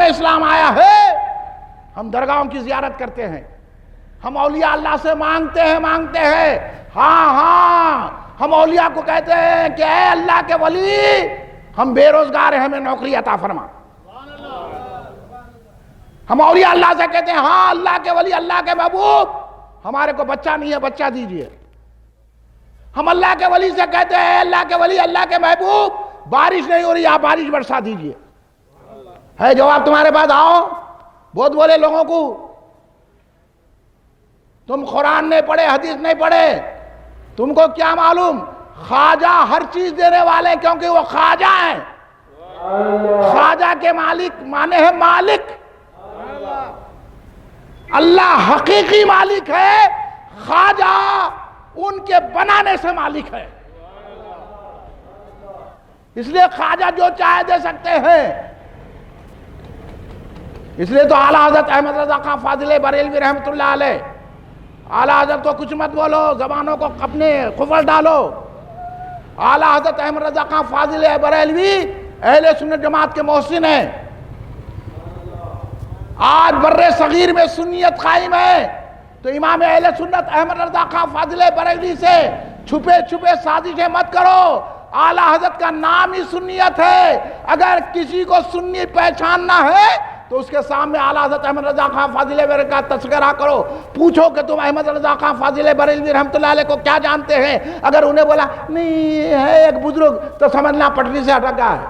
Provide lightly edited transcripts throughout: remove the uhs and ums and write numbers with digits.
میں اسلام آیا ہے، ہم درگاہوں کی زیارت کرتے ہیں، ہم اولیاء اللہ سے مانگتے ہیں، ہاں ہم اولیاء کو کہتے ہیں کہ اے اللہ کے ولی، ہم بے روزگار ہیں، ہمیں نوکری عطا فرما۔ ہم اولیاء اللہ سے کہتے ہیں ہاں اللہ کے ولی، اللہ کے محبوب، ہمارے کو بچہ نہیں ہے، بچہ دیجئے۔ ہم اللہ کے ولی سے کہتے ہیں اے اللہ کے ولی، اللہ کے محبوب، بارش نہیں ہو رہی، آپ بارش برسا دیجئے۔ ہے جواب تمہارے پاس؟ آؤ، بہت بولے لوگوں کو، تم قرآن نہیں پڑھے، حدیث نہیں پڑھے، تم کو کیا معلوم؟ خواجہ ہر چیز دینے والے، کیونکہ وہ خواجہ ہیں۔ خواجہ کے مالک مانے ہیں مالک، اللہ حقیقی مالک ہے، خواجہ ان کے بنانے سے مالک ہے۔ اس لیے خواجہ جو چاہے دے سکتے ہیں۔ اس لیے تو اعلیٰ حضرت احمد رضا خان فاضل بریلوی رحمۃ اللہ علیہ، اعلیٰ حضرت کو کچھ مت بولو، زبانوں کو اپنے قفل ڈالو۔ اعلیٰ حضرت احمد رضا خان فاضل بریلوی اہل سنت جماعت کے محسن ہیں۔ آج بر صغیر میں سنیت قائم ہے، تو امام اہل سنت احمد رضا خان فاضل بریلوی سے چھپے سازشیں مت کرو۔ اعلیٰ حضرت کا نام ہی سنیت ہے، اگر کسی کو سنی پہچاننا ہے تو اس کے سامنے اعلیٰ حضرت احمد رضا خان فاضل بریلوی کا تذکرہ کرو، پوچھو کہ تم احمد رضا خان فاضل بریلوی رحمۃ اللہ علیہ کو کیا جانتے ہیں؟ اگر انہیں بولا نہیں ہے ایک بزرگ، تو سمجھنا پٹری سے ہٹا گیا ہے۔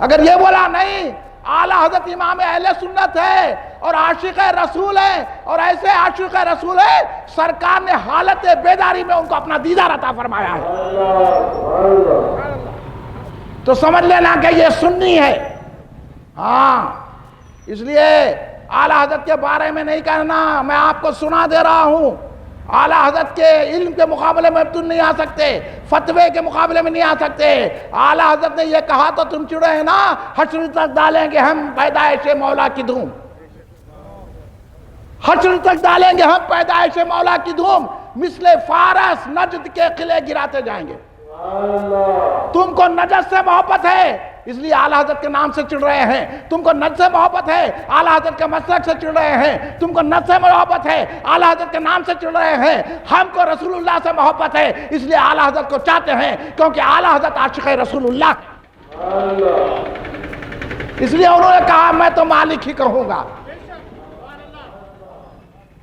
اگر یہ بولا نہیں اعلیٰ حضرت امام اہل سنت ہے اور عاشق رسول ہے، اور ایسے عاشق رسول ہے سرکار نے حالت بیداری میں ان کو اپنا دیدار عطا فرمایا ہے، تو سمجھ لینا کہ یہ سنی ہے۔ ہاں، اس لیے اعلیٰ حضرت کے بارے میں نہیں کہنا، میں آپ کو سنا دے رہا ہوں، اعلیٰ حضرت کے علم کے مقابلے میں تم نہیں آ سکتے، فتوے کے مقابلے میں نہیں آ سکتے۔ اعلیٰ حضرت نے یہ کہا تو تم چڑے ہیں نا، حشر تک ڈالیں گے ہم پیدائش مولا کی دھوم، حشر تک ڈالیں گے ہم پیدائش مولا کی دھوم، مثل فارس نجد کے قلعے گراتے جائیں گے۔ تم کو نجد سے محبت ہے، اس لیے اعلیٰ حضرت کے نام سے چڑھ رہے ہیں۔ تم کو نجد سے محبت ہے، اعلیٰ حضرت کے مسلک سے چڑھ رہے ہیں۔ تم کو نجد سے محبت ہے، اعلیٰ حضرت کے نام سے چڑھ رہے ہیں۔ ہم کو رسول اللہ سے محبت ہے، اس لیے اعلیٰ حضرت کو چاہتے ہیں، کیونکہ اعلیٰ حضرت عاشق رسول اللہ ہے۔ اس لیے انہوں نے کہا میں تو مالک ہی کہوں گا۔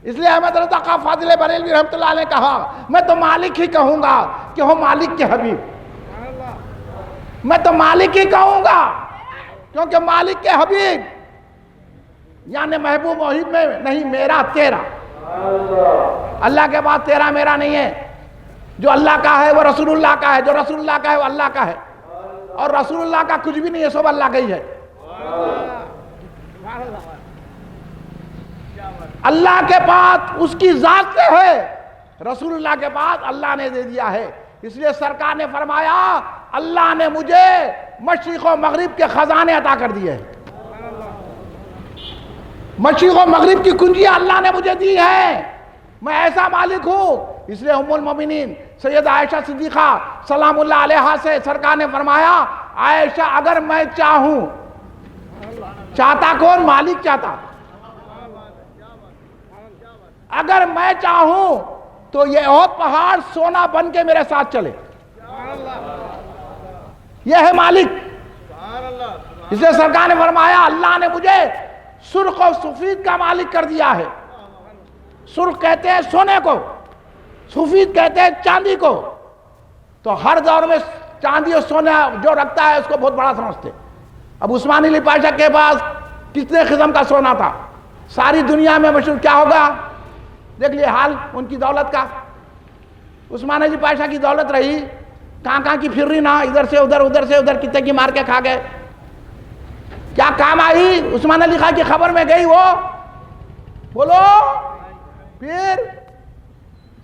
اس لیے احمد رضا خان فاضل بریلوی رحمۃ اللہ علیہ نے کہا میں تو مالک ہی کہوں گا، کہ ہو مالک کے حبیب۔ میں تو مالک ہی کہوں گا، کیونکہ مالک کے حبیب، یعنی محبوب محب میں نہیں، میرا تیرا۔ اللہ کے بعد تیرا میرا نہیں ہے، جو اللہ کا ہے وہ رسول اللہ کا ہے، جو رسول اللہ کا ہے وہ اللہ کا ہے، اور رسول اللہ کا کچھ بھی نہیں ہے، سب اللہ کا ہی ہے۔ اللہ کے بعد اس کی ذات سے ہے، رسول اللہ کے بعد اللہ نے دے دیا ہے۔ اس لیے سرکار نے فرمایا اللہ نے مجھے مشرق و مغرب کے خزانے عطا کر دیے، مشرق و مغرب کی کنجیاں اللہ نے مجھے دی ہیں، میں ایسا مالک ہوں۔ اس لیے ام المومنین سیدہ عائشہ صدیقہ سلام اللہ علیہا سے سرکار نے فرمایا عائشہ اگر میں چاہوں، چاہتا کون؟ مالک چاہتا، اگر میں چاہوں تو یہ احد پہاڑ سونا بن کے میرے ساتھ چلے، یہ ہے مالک۔ اس لیے سرکار نے فرمایا اللہ نے مجھے سرخ و سفید کا مالک کر دیا ہے۔ سرخ کہتے ہیں سونے کو، سفید کہتے ہیں چاندی کو، تو ہر دور میں چاندی اور سونا جو رکھتا ہے اس کو بہت بڑا سمجھتے۔ اب عثمان علی پاشا کے پاس کتنے قسم کا سونا تھا، ساری دنیا میں مشہور، کیا ہوگا؟ دیکھ لیے حال ان کی دولت کا۔ عثمان علی پاشا کی دولت رہی کہاں کی پھر رہی نا، ادھر سے ادھر، ادھر سے ادھر، کتنے کی مار کے کھا گئے۔ کیا کام آئی؟ عثمان علی خان کی خبر میں گئی وہ، بولو۔ پھر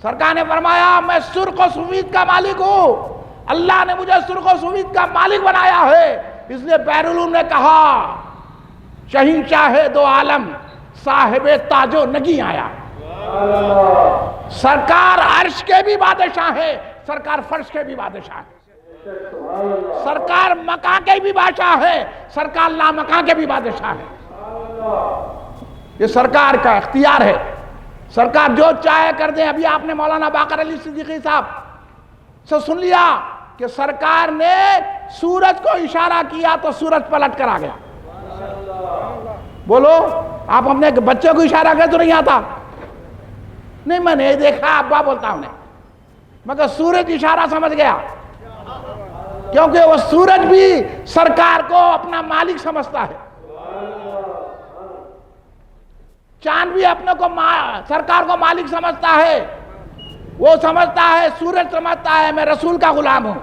سرکار نے فرمایا میں سرخ و سفید کا مالک ہوں، اللہ نے مجھے سرخ و سفید کا مالک بنایا ہے۔ اس لیے بحرالعلوم نے کہا شہنشاہ دو عالم صاحب تاج و نگیں آیا۔ سرکار عرش کے بھی بادشاہ ہے، سرکار فرش کے بھی بادشاہ ہے۔ سرکار مکان کے بھی بادشاہ ہے، سرکار لامکان کے بھی بادشاہ ہے. یہ سرکار کا اختیار ہے، سرکار جو چاہے کر دیں. ابھی آپ نے مولانا باقر علی صدیقی صاحب سے سن لیا کہ سرکار نے سورج کو اشارہ کیا تو سورج پلٹ کر آ گیا. بولو، آپ اپنے بچے کو اشارہ کرے تو نہیں آتا؟ نہیں، میں نے دیکھا، ابا بولتا ہوں نے، مگر سورج اشارہ سمجھ گیا، کیونکہ وہ سورج بھی سرکار کو اپنا مالک سمجھتا ہے. چاند بھی اپنے کو سرکار کو مالک سمجھتا ہے. وہ سمجھتا ہے، سورج سمجھتا ہے میں رسول کا غلام ہوں،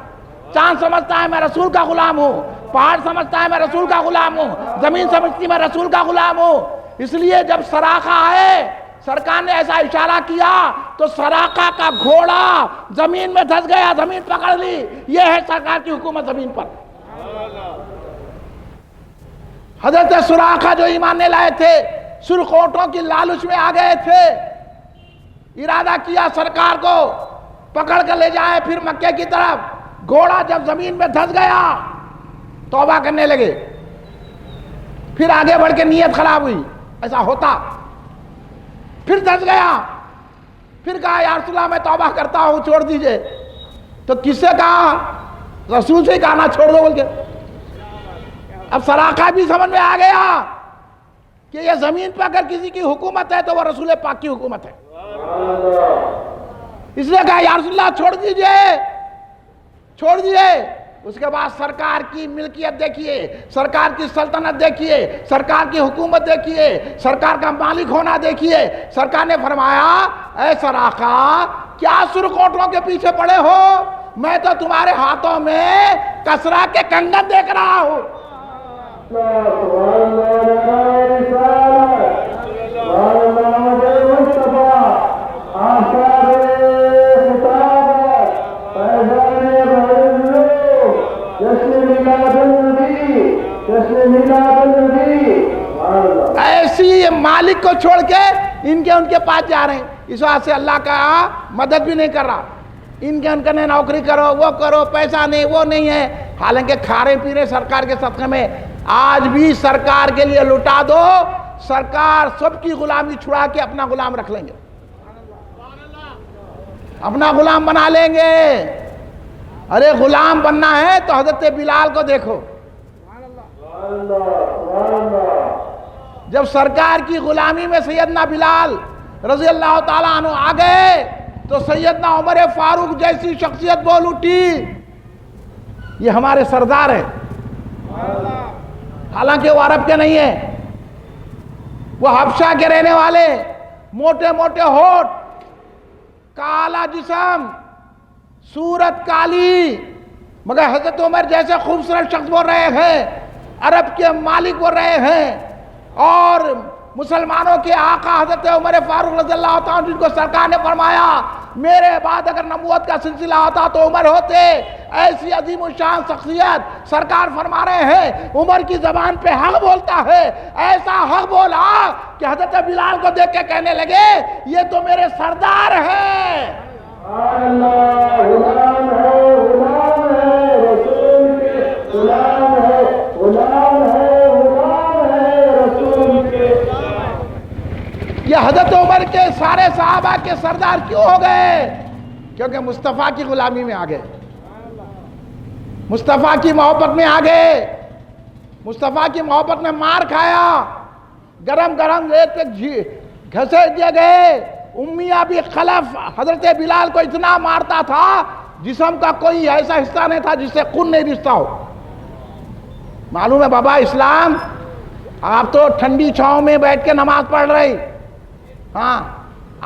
چاند سمجھتا ہے میں رسول کا غلام ہوں، پہاڑ سمجھتا ہے میں رسول کا غلام ہوں، زمین سمجھتی میں رسول کا غلام ہوں. اس لیے جب سراقہ آئے، سرکار نے ایسا اشارہ کیا تو سراقہ کا گھوڑا زمین میں دھس گیا، زمین پکڑ لی. یہ ہے سرکار کی حکومت زمین پر. حضرت سراقہ جو ایمان لے لائے تھے، سرخ اونٹوں کی لالچ میں آ گئے تھے، ارادہ کیا سرکار کو پکڑ کر لے جائے. پھر مکے کی طرف گھوڑا جب زمین میں دھس گیا، توبہ کرنے لگے. پھر آگے بڑھ کے نیت خراب ہوئی، ایسا ہوتا. پھر دھس گیا، پھر کہا یا رسول اللہ میں توبہ کرتا ہوں، چھوڑ دیجئے. تو کس سے کہا؟ رسول سے کہا نا چھوڑ دو بول کے. اب سراقہ بھی سمجھ میں آ گیا کہ یہ زمین پہ اگر کسی کی حکومت ہے تو وہ رسول پاک کی حکومت ہے. اس لیے کہا یا رسول اللہ چھوڑ دیجئے، چھوڑ دیجئے. اس کے بعد سرکار کی ملکیت دیکھیے، سرکار کی سلطنت دیکھیے، سرکار کی حکومت دیکھیے، سرکار کا مالک ہونا دیکھیے. سرکار نے فرمایا اے سراقہ، کیا سرخ اونٹوں کے پیچھے پڑے ہو؟ میں تو تمہارے ہاتھوں میں کسرا کے کنگن دیکھ رہا ہوں. ایسی مالک کو چھوڑ کے ان کے پاس جا رہے ہیں. اس واسطے سے اللہ کا مدد بھی نہیں کر رہا. ان کے نوکری کرو، وہ کرو، پیسہ نہیں، وہ نہیں ہے. حالانکہ کھارے پیرے سرکار کے صدقے میں آج بھی سرکار کے لیے لٹا دو، سرکار سب کی غلامی چھڑا کے اپنا غلام رکھ لیں گے، اپنا غلام بنا لیں گے. ارے غلام بننا ہے تو حضرت بلال کو دیکھو. جب سرکار کی غلامی میں سیدنا بلال رضی اللہ تعالیٰ عنہ آ گئے تو سیدنا عمر فاروق جیسی شخصیت بول اٹھی، یہ ہمارے سردار ہیں. حالانکہ وہ عرب کے نہیں ہیں، وہ حبشہ کے رہنے والے، موٹے موٹے ہونٹ، کالا جسم، صورت کالی، مگر حضرت عمر جیسے خوبصورت شخص بول رہے ہیں، عرب کے مالک بول رہے ہیں. اور مسلمانوں کے آقا حضرت عمر فاروق رضی اللہ تعالیٰ جن کو سرکار نے فرمایا میرے بعد اگر نبوت کا سلسلہ ہوتا تو عمر ہوتے. ایسی عظیم الشان شخصیت سرکار فرما رہے ہیں عمر کی زبان پہ حق بولتا ہے. ایسا حق بولا کہ حضرت بلال کو دیکھ کے کہنے لگے یہ تو میرے سردار ہیں. غلام ہے، غلام ہے، رسول کے غلام ہے، غلام ہے، غلام ہے رسول کے. یہ حضرت عمر کے سارے صحابہ کے سردار کیوں ہو گئے؟ کیونکہ مصطفیٰ کی غلامی میں آ گئے، مصطفیٰ کی محبت میں آ گئے، مصطفیٰ کی محبت میں مار کھایا، گرم گرم ریت پہ گھسیٹ دیے گئے. امیہ بھی خلف حضرت بلال کو اتنا مارتا تھا جسم کا کوئی ایسا حصہ نہیں تھا جس سے خون نہیں رشتہ ہو. معلوم ہے بابا اسلام، آپ تو ٹھنڈی چھاؤں میں بیٹھ کے نماز پڑھ رہے، ہاں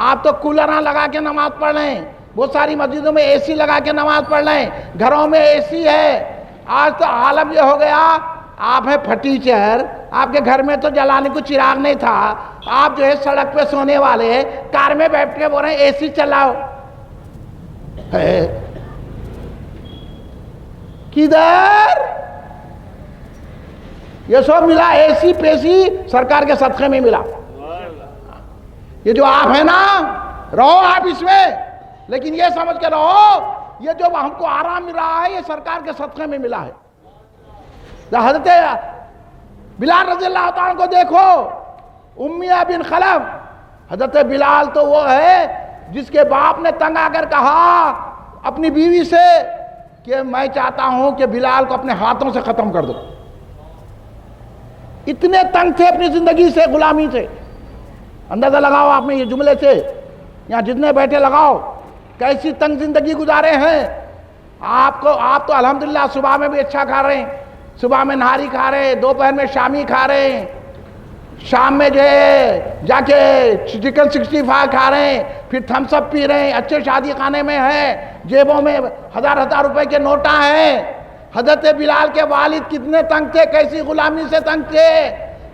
آپ تو کولراں لگا کے نماز پڑھ رہے ہیں، بہت ساری مسجدوں میں اے سی لگا کے نماز پڑھ رہے ہیں، گھروں میں اے سی ہے. آج تو عالم یہ ہو گیا، آپ ہیں پھٹی چہر، آپ کے گھر میں تو جلانے کو چراغ نہیں تھا، آپ جو ہے سڑک پہ سونے والے، کار میں بیٹھ کے بول رہے ہیں اے سی چلاؤ. کدھر یہ سب ملا؟ اے سی پیسی سرکار کے صدقے میں ملا. یہ جو آپ ہیں نا، رہو آپ اس میں، لیکن یہ سمجھ کے رہو یہ جو ہم کو آرام مل رہا ہے یہ سرکار کے صدقے میں ملا ہے۔ حضرت بلال رضی اللہ تعالیٰ کو دیکھو، امیہ بن خلف، حضرت بلال تو وہ ہے جس کے باپ نے تنگ آ کر کہا اپنی بیوی سے کہ میں چاہتا ہوں کہ بلال کو اپنے ہاتھوں سے ختم کر دو۔ اتنے تنگ تھے اپنی زندگی سے، غلامی سے۔ اندازہ لگاؤ آپ نے یہ جملے سے، یہاں جتنے بیٹھے لگاؤ کیسی تنگ زندگی گزارے ہیں۔ آپ تو الحمدللہ صبح میں بھی اچھا کھا رہے ہیں، صبح میں نہاری کھا رہے ہیں، دوپہر میں شامی کھا رہے ہیں، شام میں جو ہے جا کے چکن 65 کھا رہے ہیں، پھر تھمس اپ پی رہے ہیں، اچھے شادی خانے میں ہیں، جیبوں میں ہزار روپے کے نوٹاں ہیں۔ حضرت بلال کے والد کتنے تنگ تھے، کیسی غلامی سے تنگ تھے۔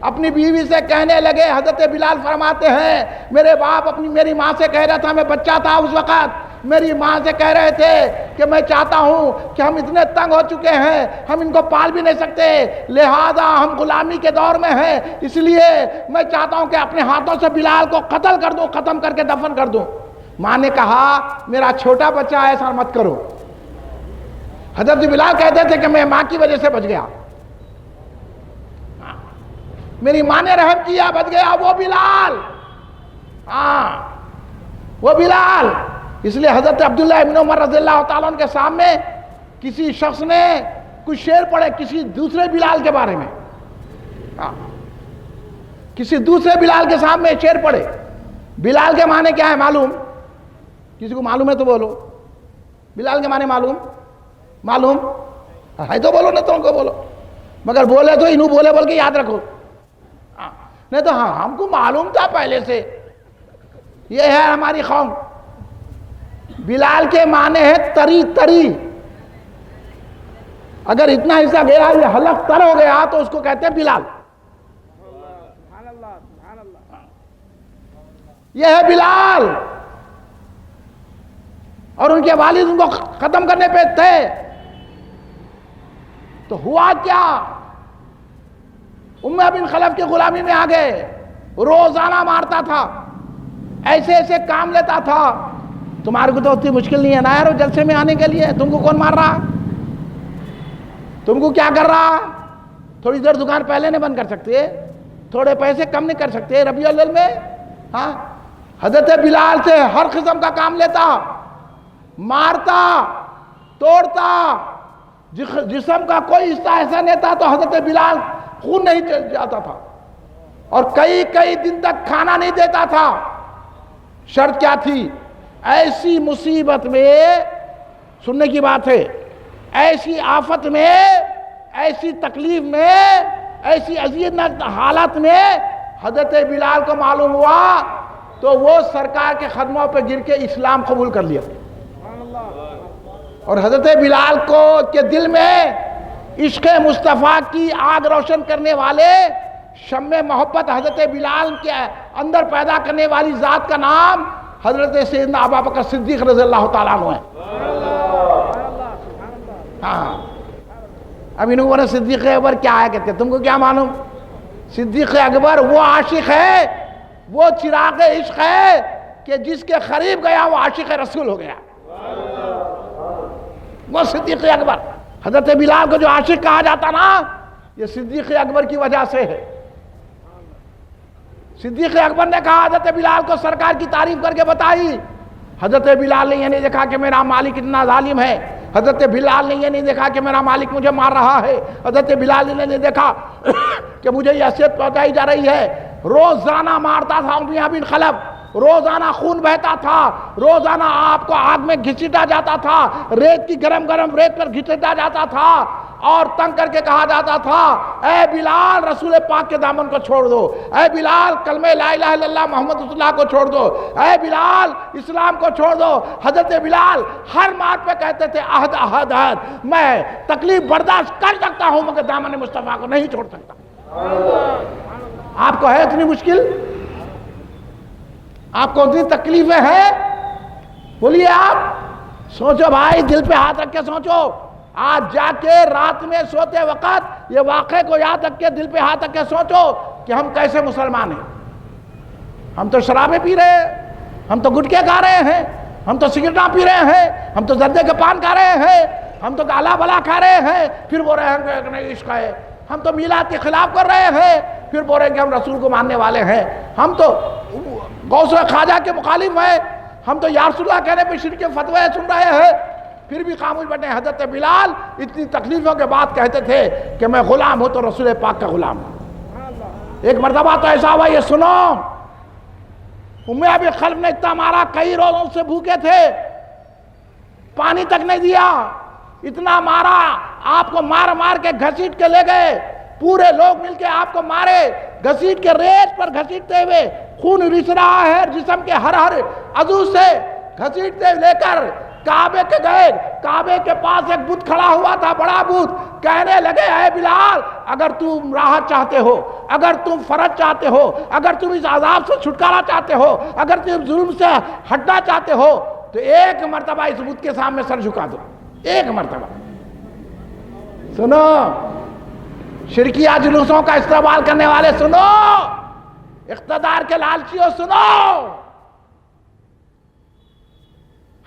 اپنی بیوی سے کہنے لگے، حضرت بلال فرماتے ہیں میرے باپ میری ماں سے کہہ رہا تھا، میں بچہ تھا اس وقت، میری ماں سے کہہ رہے تھے کہ میں چاہتا ہوں کہ ہم اتنے تنگ ہو چکے ہیں، ہم ان کو پال بھی نہیں سکتے، لہذا ہم غلامی کے دور میں ہیں، اس لیے میں چاہتا ہوں کہ اپنے ہاتھوں سے بلال کو قتل کر دوں، ختم کر کے دفن کر دوں۔ ماں نے کہا میرا چھوٹا بچہ ہے، ایسا مت کرو۔ حضرت بلال کہتے تھے کہ میں ماں کی وجہ سے بچ گیا، میری ماں نے رحم کیا، بچ گیا وہ بلال، وہ بلال۔ اس لیے حضرت عبداللہ ابن عمر رضی اللہ تعالیٰ عنہ کے سامنے کسی شخص نے کچھ شعر پڑھے کسی دوسرے بلال کے بارے میں، کسی دوسرے بلال کے سامنے شعر پڑھے۔ بلال کے معنی کیا ہے معلوم؟ کسی کو معلوم ہے تو بولو۔ بلال کے معنی معلوم ہے تو بولو، نہ تم کو بولو، مگر بولے تو انہوں بولے بول کے یاد رکھو، نہیں تو ہاں ہم کو معلوم تھا پہلے سے۔ یہ ہے ہماری قوم۔ بلال کے معنی ہے تری، اگر اتنا حصہ گیا یہ حلق تر ہو گیا تو اس کو کہتے ہیں بلال۔ یہ ہے بلال، اور ان کے والد ان کو ختم کرنے پہ تھے، تو ہوا کیا؟ امیہ بن خلف کی غلامی میں آ گئے، روزانہ مارتا تھا، ایسے ایسے کام لیتا تھا۔ تمہارے کو تو اتنی مشکل نہیں ہے نا یار جلسے میں آنے کے لیے، تم کو کون مار رہا؟ تم کو کیا کر رہا؟ تھوڑی دیر دکان پہلے نہیں بند کر سکتے؟ تھوڑے پیسے کم نہیں کر سکتے ربیع الاول میں؟ ہاں، حضرت بلال سے ہر قسم کا کام لیتا، مارتا، توڑتا، جسم کا کوئی حصہ ایسا نہیں تھا تو حضرت بلال خون نہیں جاتا تھا، اور کئی دن تک کھانا نہیں دیتا تھا۔ شرط کیا تھی؟ ایسی مصیبت میں، سننے کی بات ہے، ایسی آفت میں، ایسی تکلیف میں، ایسی اذیتناک حالت میں حضرت بلال کو معلوم ہوا تو وہ سرکار کے قدموں پہ گر کے اسلام قبول کر لیا۔ اور حضرت بلال کو کے دل میں عشق مصطفیٰ کی آگ روشن کرنے والے شمع محبت حضرت بلال کے اندر پیدا کرنے والی ذات کا نام حضرت سیدنا ابوبکر صدیق رضی اللہ تعالیٰ عنہ ہے۔ ہاں، اب انہوں نے صدیق اکبر کیا ہے کہتے ہیں، تم کو کیا معلوم؟ صدیق اکبر وہ عاشق ہے، وہ چراغ عشق ہے کہ جس کے قریب گیا وہ عاشق رسول ہو گیا، وہ صدیق اکبر۔ حضرت بلال کو جو عاشق کہا جاتا نا، یہ صدیق اکبر کی وجہ سے ہے۔ صدیق اکبر نے کہا حضرت بلال کو سرکار کی تعریف کر کے بتائی۔ حضرت بلال نے یہ نہیں دیکھا کہ میرا مالک اتنا ظالم ہے، حضرت بلال نے یہ نہیں دیکھا کہ میرا مالک مجھے مار رہا ہے، حضرت بلال نے نہیں دیکھا کہ مجھے یہ اذیت پہنچائی جا رہی ہے۔ روزانہ مارتا تھا امیہ بن خلف، روزانہ خون بہتا تھا، روزانہ آپ کو آگ میں گھسیٹا جاتا تھا، ریت کی گرم ریت پر گھسیٹا جاتا تھا، اور تنگ کر کے کہا جاتا تھا اے بلال رسول پاک کے دامن کو چھوڑ دو، اے بلال کلمہ لا الہ الا اللہ محمد رسول اللہ کو چھوڑ دو، اے بلال اسلام کو چھوڑ دو۔ حضرت بلال ہر مار پہ کہتے تھے عہد عہد عہد، میں تکلیف برداشت کر سکتا ہوں مگر دامن مصطفیٰ کو نہیں چھوڑ سکتا۔ آپ کو ہے اتنی مشکل؟ آپ کو اتنی تکلیفیں ہیں؟ بولیے آپ سوچو بھائی، دل پہ ہاتھ رکھ کے سوچو، آج جا کے رات میں سوتے وقت یہ واقعے کو یاد رکھ کے دل پہ ہاتھ رکھ کے سوچو کہ ہم کیسے مسلمان ہیں۔ ہم تو شرابیں پی رہے ہیں، ہم تو گٹکے کھا رہے ہیں، ہم تو سگریٹاں پی رہے ہیں، ہم تو زردے کا پان کھا رہے ہیں، ہم تو گالا بلا کھا رہے ہیں، پھر بول رہے ہیں کہ نہیں عشق ہے. ہم تو میلاد کے خلاف کر رہے ہیں، پھر بول رہے ہیں کہ ہم رسول کو ماننے والے ہیں. ہم تو غوث خواجہ کے مخالف ہیں، ہم تو یا رسول اللہ کہنے پہ شرک کے فتوے سن رہے ہیں، پھر بھی خاموش بیٹھے. حضرت بلال اتنی تکلیفوں کے بعد کہتے تھے کہ میں غلام ہوں تو رسول پاک کا غلام ہوں. ایک مرتبہ تو ایسا ہوا، یہ سنو، ابی خلف نے اتنا مارا، کئی روزوں سے بھوکے تھے، پانی تک نہیں دیا، اتنا مارا، آپ کو مار مار کے گھسیٹ کے لے گئے، پورے لوگ مل کے آپ کو مارے، گھسیٹ کے ریت پر گھسیٹتے ہوئے، خون رس رہا ہے جسم کے ہر عضو سے، گھسیٹتے لے کر کعبے کے گئے. کعبے کے پاس ایک بت کھڑا ہوا تھا، بڑا بت. کہنے لگے اے بلال، اگر تم راحت چاہتے ہو، اگر تم فرج چاہتے ہو، اگر تم اس عذاب سے چھٹکارا چاہتے ہو، اگر تم ظلم سے ہٹنا چاہتے ہو، تو ایک مرتبہ اس بت کے سامنے سر جھکا دو. ایک مرتبہ. سنو شرکیہ جلوسوں کا استعمال کرنے والے سنو، اقتدار کے لالچیوں سنو،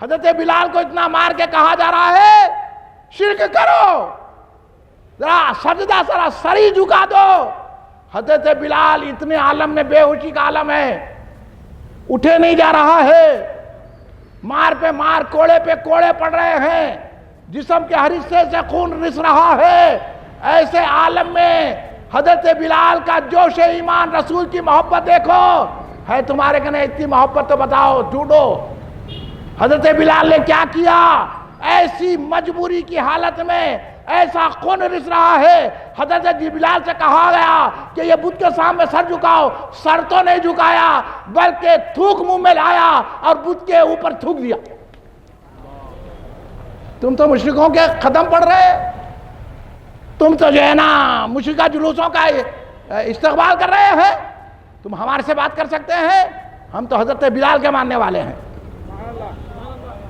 حضرت بلال کو اتنا مار کے کہا جا رہا ہے شرک کرو، ذرا سجدہ ذرا سری جھکا دو. حضرت بلال اتنے عالم میں، بے ہوشی کا عالم ہے، اٹھے نہیں جا رہا ہے، مار پہ مار، کوڑے پہ کوڑے پڑ رہے ہیں، جسم کے ہر حصے سے خون رس رہا ہے. ایسے عالم میں حضرت بلال کا جوش ایمان، رسول کی محبت دیکھو. ہے تمہارے کنے اتنی محبت تو بتاؤ، ڈھونڈو. حضرت بلال نے کیا کیا؟ ایسی مجبوری کی حالت میں، ایسا خون رس رہا ہے، حضرت بلال سے کہا گیا کہ یہ بت کے سامنے سر جھکاؤ. سر تو نہیں جھکایا، بلکہ تھوک منہ میں لایا اور بت کے اوپر تھوک دیا. تم تو مشرکوں کے قدم پڑ رہے، تم تو جو ہے نا مشرکہ جلوسوں کا استقبال کر رہے ہیں. تم ہمارے سے بات کر سکتے ہیں؟ ہم تو حضرت بلال کے ماننے والے ہیں.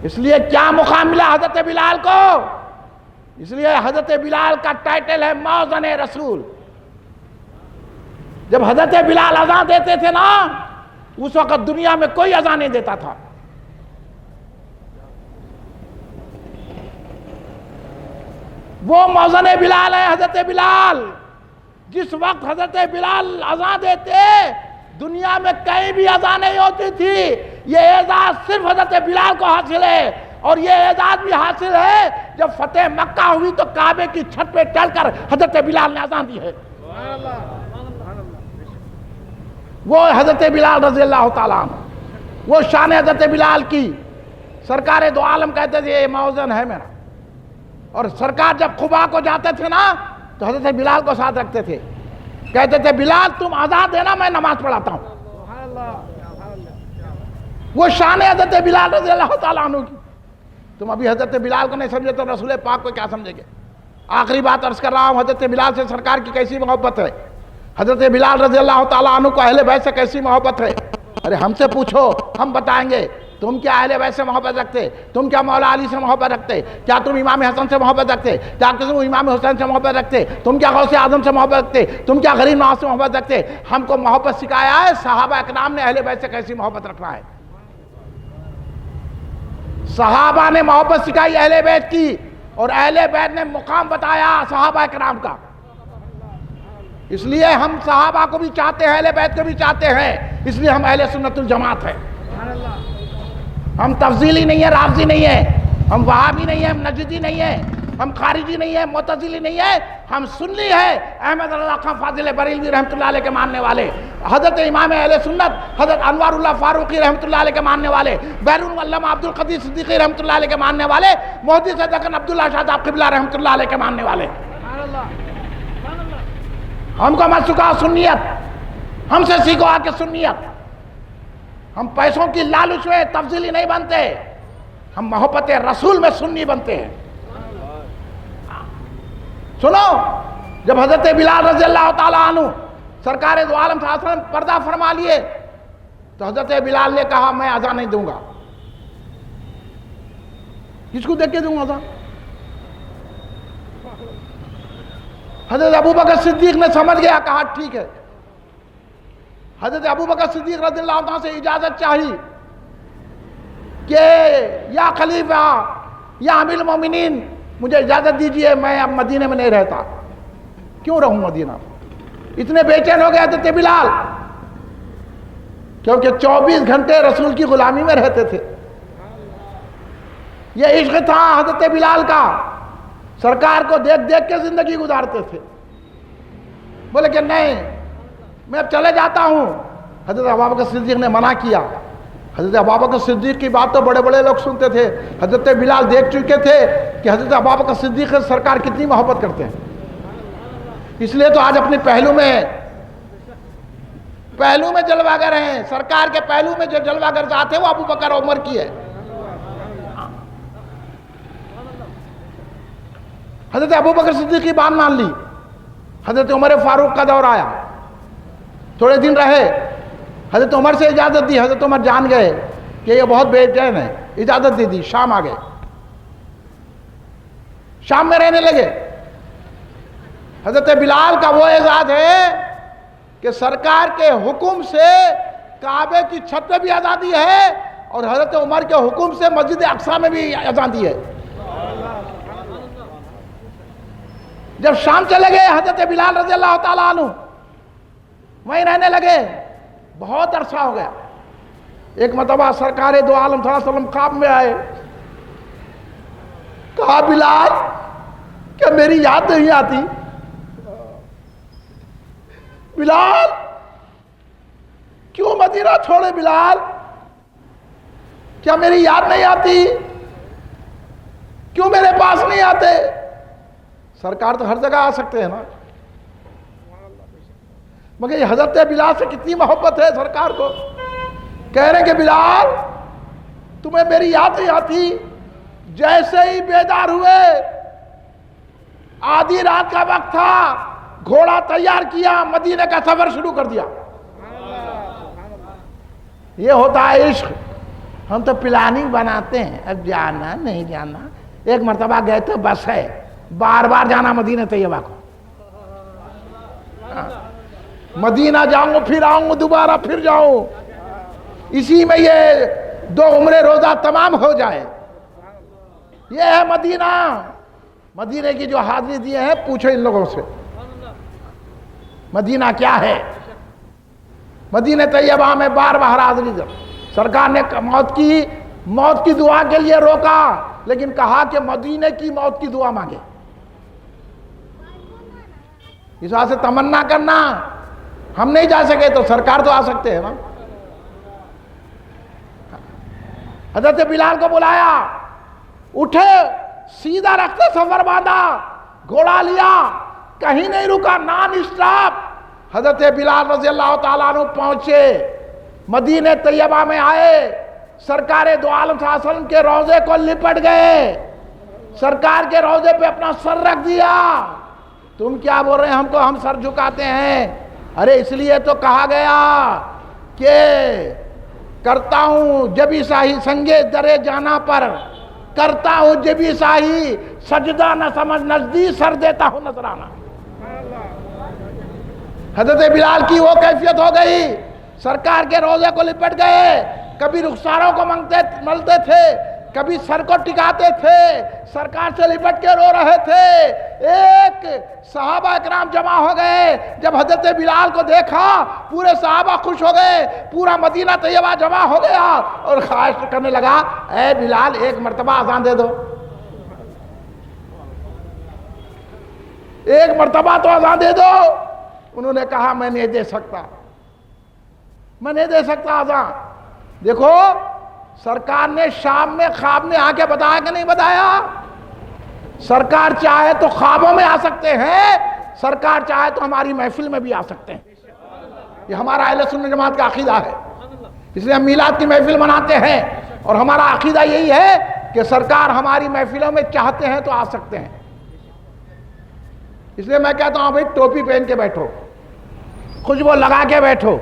اس لیے کیا مقام ملا حضرت بلال کو؟ اس لیے حضرت بلال کا ٹائٹل ہے موزن رسول. جب حضرت بلال اذان دیتے تھے نا، اس وقت دنیا میں کوئی اذان نہیں دیتا تھا. وہ موزن بلال ہے حضرت بلال. جس وقت حضرت بلال اذان دیتے، دنیا میں کہیں بھی اذان نہیں ہوتی تھی. یہ اعزاز صرف حضرت بلال کو حاصل ہے، اور یہ اعزاز بھی حاصل ہے جب فتح مکہ ہوئی تو کعبے کی چھت پہ چڑھ کر حضرت بلال نے اذان دی ہے. وہ حضرت بلال رضی اللہ تعالیٰ عنہ، وہ شان حضرت بلال کی. سرکار دو عالم کہتے تھے یہ موزن ہے میرا. اور سرکار جب قباء کو جاتے تھے نا تو حضرت بلال کو ساتھ رکھتے تھے، کہتے تھے بلال تم اذان دینا، میں نماز پڑھاتا ہوں. وہ شان حضرت بلال رضی اللہ تعالیٰ عنہ کی. تم ابھی حضرت بلال کو نہیں سمجھے تو رسول پاک کو کیا سمجھیں گے؟ آخری بات عرض کر رہا ہوں، حضرت بلال سے سرکار کی کیسی محبت ہے، حضرت بلال رضی اللہ تعالیٰ عنہ کو اہل بیت سے کیسی محبت ہے. ارے ہم سے پوچھو، ہم بتائیں گے. تم کیا اہل بیت سے محبت رکھتے؟ تم کیا مولا علی سے محبت رکھتے؟ کیا تم امام حسن سے محبت رکھتے؟ کیا تم امام حسین سے محبت رکھتے؟ تم کیا غوث اعظم سے محبت رکھتے؟ تم کیا غریب نواز سے محبت رکھتے؟ ہم کو محبت سکھایا ہے صحابہ اکرام نے اہل بیت سے کیسی محبت رکھنا ہے. صحابہ نے محبت سکھائی اہل بیت کی، اور اہل بیت نے مقام بتایا صحابہ اکرام کا. اس لیے ہم صحابہ کو بھی چاہتے ہیں، اہل بیت کو بھی چاہتے ہیں. اس لیے ہم اہل سنت الجماعت ہیں. ہم تفضیلی نہیں ہیں، رافضی نہیں ہیں، ہم وہابی نہیں ہیں، ہم نجدی نہیں ہیں، ہم خارجی نہیں ہیں، معتزلی نہیں ہیں. ہم سنی ہیں. احمد اللہ خان فاضل بریلوی رحمۃ اللہ علیہ کے ماننے والے، حضرت امام اہل سنت حضرت انوار اللہ فاروقی رحمۃ اللہ علیہ کے ماننے والے، بیرون علامہ عبد القدیر صدیقی رحمۃ اللہ علیہ کے ماننے والے، محدث دکن عبداللہ شاداب قبلہ رحمۃ اللہ علیہ کے ماننے والے. ہم کو مت سکھاؤ سنیت، ہم سے سیکھو آ کے سنیت. ہم پیسوں کی لالچ میں تفضیلی نہیں بنتے، ہم محبت رسول میں سنی بنتے ہیں. سنو، جب حضرت بلال رضی اللہ تعالیٰ عنہ سرکار دو عالم صلی اللہ علیہ وسلم پردہ فرما لیے تو حضرت بلال نے کہا میں اذان نہیں دوں گا. کس کو دیکھ کے دوں گا اذان؟ حضرت ابوبکر صدیق نے سمجھ گیا، کہا ٹھیک ہے. حضرت ابوبکر صدیق رضی اللہ عنہ سے اجازت چاہی. کہ یا خلیفہ یا امیر المومنین مجھے اجازت دیجئے میں اب مدینے میں نہیں رہتا. کیوں رہوں مدینہ؟ اتنے بے چین ہو گئے حضرت بلال، کیونکہ 24 گھنٹے رسول کی غلامی میں رہتے تھے. یہ عشق تھا حضرت بلال کا، سرکار کو دیکھ دیکھ کے زندگی گزارتے تھے. بولے کہ نہیں میں اب چلے جاتا ہوں. حضرت ابوبکر صدیق نے منع کیا. حضرت ابوبکر صدیق کی بات تو بڑے بڑے لوگ سنتے تھے. حضرت بلال دیکھ چکے تھے کہ حضرت ابوبکر صدیق سرکار کتنی محبت کرتے ہیں. اس لیے تو آج اپنے پہلو میں جلوہ گر ہیں. سرکار کے پہلو میں جو جلوہ گر ذات ہے وہ ابو بکر عمر کی ہے. حضرت ابو بکر صدیق کی بات مان لی. حضرت عمر فاروق کا دور آیا، تھوڑے دن رہے. حضرت عمر سے اجازت دی. حضرت عمر جان گئے کہ یہ بہت بے چین ہے، اجازت دے دی. شام آ گئے، شام میں رہنے لگے. حضرت بلال کا وہ اعزاز ہے کہ سرکار کے حکم سے کعبے کی چھت پہ بھی آزادی ہے اور حضرت عمر کے حکم سے مسجد اقصی میں بھی آزادی ہے. جب شام چلے گئے حضرت بلال رضی اللہ تعالیٰ عنہ وہیں رہنے لگے. بہت عرصہ ہو گیا. ایک مرتبہ سرکار دو عالم صلی اللہ علیہ وسلم خواب میں آئے. کہا بلال کیا میری یاد نہیں آتی؟ بلال کیوں مدینہ چھوڑے؟ بلال کیا میری یاد نہیں آتی؟ کیوں میرے پاس نہیں آتے؟ سرکار تو ہر جگہ آ سکتے ہیں نا، مگر یہ حضرت بلال سے کتنی محبت ہے سرکار کو. کہہ رہے کہ بلال تمہیں میری یاد نہیں آتی؟ جیسے ہی بیدار ہوئے، آدھی رات کا وقت تھا، گھوڑا تیار کیا، مدینے کا سفر شروع کر دیا. یہ ہوتا ہے عشق. ہم تو پلاننگ بناتے ہیں، اب جانا نہیں جانا. ایک مرتبہ گئے تو بس ہے، بار بار جانا مدینہ طیبہ کو. مدینہ جاؤں پھر آؤں، دوبارہ پھر جاؤں، اسی میں یہ 2 عمرے روزہ تمام ہو جائے. یہ ہے مدینہ. مدینہ کی جو حاضری دیے ہیں پوچھو ان لوگوں سے مدینہ کیا ہے. مدینہ طیبہ میں بار بار حاضری دی. سرکار نے موت کی دعا کے لیے روکا، لیکن کہا کہ مدینہ کی موت کی دعا مانگے. اس واسطے تمنا کرنا، ہم نہیں جا سکے تو سرکار تو آ سکتے ہیں نا. حضرت بلال کو بلایا، اٹھے، سیدھا رکھتے سفر باندھا، گھوڑا لیا، کہیں نہیں رکا، نان اسٹاپ. حضرت بلال رضی اللہ تعالیٰ عنہ پہنچے، مدینہ طیبہ میں آئے، سرکار دو عالم صلی اللہ علیہ وسلم کے روضے کو لپٹ گئے، سرکار کے روضے پہ اپنا سر رکھ دیا. تم کیا بول رہے ہیں ہم کو، ہم سر جھکاتے ہیں؟ ارے اس لیے تو کہا گیا کہ کرتا ہوں جبی ساہی سنگے درے جانا پر، کرتا ہوں جبی ساہی سجدہ نہ سمجھ نزدیک، سر دیتا ہوں نذرانہ. حضرت بلال کی وہ کیفیت ہو گئی، سرکار کے روضے کو لپٹ گئے. کبھی رخساروں کو ملتے تھے، کبھی سر کو ٹکاتے تھے، سرکار سے لپٹ کے رو رہے تھے. ایک صحابہ اکرام جمع ہو گئے، جب حضرت بلال کو دیکھا پورے صحابہ خوش ہو گئے، پورا مدینہ طیبہ جمع ہو گیا اور خواہش کرنے لگا اے بلال ایک مرتبہ اذان دے دو، ایک مرتبہ تو اذان دے دو. انہوں نے کہا میں نہیں دے سکتا، میں نہیں دے سکتا اذان. دیکھو سرکار نے شام میں خواب میں آ کے بتایا کہ نہیں بتایا؟ سرکار چاہے تو خوابوں میں آ سکتے ہیں، سرکار چاہے تو ہماری محفل میں بھی آ سکتے ہیں. یہ ہمارا اہل سنت جماعت کا عقیدہ ہے، اس لیے ہم میلاد کی محفل مناتے ہیں اور ہمارا عقیدہ یہی ہے کہ سرکار ہماری محفلوں میں چاہتے ہیں تو آ سکتے ہیں. اس لیے میں کہتا ہوں بھائی ٹوپی پہن کے بیٹھو، خوشبو لگا کے بیٹھو،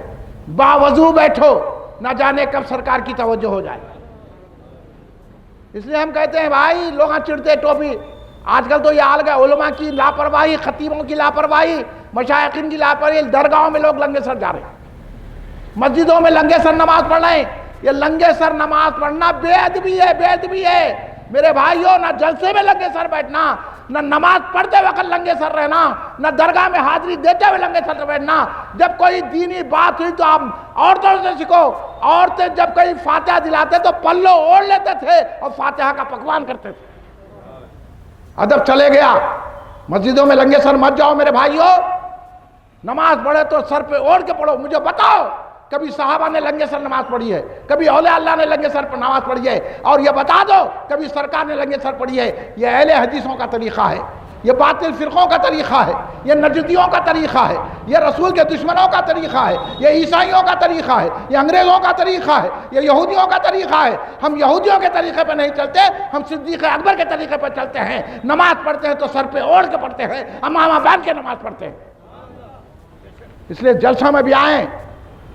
باوضو بیٹھو، نہ جانے کب سرکار کی توجہ ہو جائے. اس لیے ہم کہتے ہیں بھائی لوگ چڑھتے ٹوپی. آج کل تو یہ حال ہے، علماء کی لاپرواہی، خطیبوں کی لاپرواہی، مشائخین کی لاپرواہی، درگاہوں میں لوگ لنگے سر جا رہے ہیں، مسجدوں میں لنگے سر نماز پڑھ رہے ہیں. یہ لنگے سر نماز پڑھنا بے ادبی ہے، بے ادبی ہے میرے بھائیوں۔ نہ جلسے میں لنگے سر بیٹھنا، نہ نماز پڑھتے وقت لنگے سر رہنا، نہ درگاہ میں حاضری دیتے ہوئے لنگے سر بیٹھنا۔ جب کوئی دینی بات ہوئی تو آپ عورتوں سے سیکھو۔ عورتیں جب کوئی فاتحہ دلاتے تو پلو اوڑھ لیتے تھے اور فاتحہ کا پکوان کرتے تھے۔ ادب چلے گیا۔ مسجدوں میں لنگے سر مت جاؤ میرے بھائیوں۔ نماز پڑھے تو سر پہ اوڑھ کے پڑھو۔ مجھے بتاؤ کبھی صحابہ نے لنگے سر نماز پڑھی ہے؟ کبھی اولیاء اللہ نے لنگے سر پر نماز پڑھی ہے؟ اور یہ بتا دو کبھی سرکار نے لنگے سر پڑھی ہے؟ یہ اہل حدیثوں کا طریقہ ہے، یہ باطل فرقوں کا طریقہ ہے، یہ نجدیوں کا طریقہ ہے، یہ رسول کے دشمنوں کا طریقہ ہے، یہ عیسائیوں کا طریقہ ہے، یہ انگریزوں کا طریقہ ہے، یہ یہودیوں کا طریقہ ہے۔ ہم یہودیوں کے طریقے پہ نہیں چلتے، ہم صدیق اکبر کے طریقے پہ چلتے ہیں۔ نماز پڑھتے ہیں تو سر پہ اوڑھ کے پڑھتے ہیں، امامہ باندھ کے نماز پڑھتے ہیں۔ اس لیے جلسوں میں بھی آئیں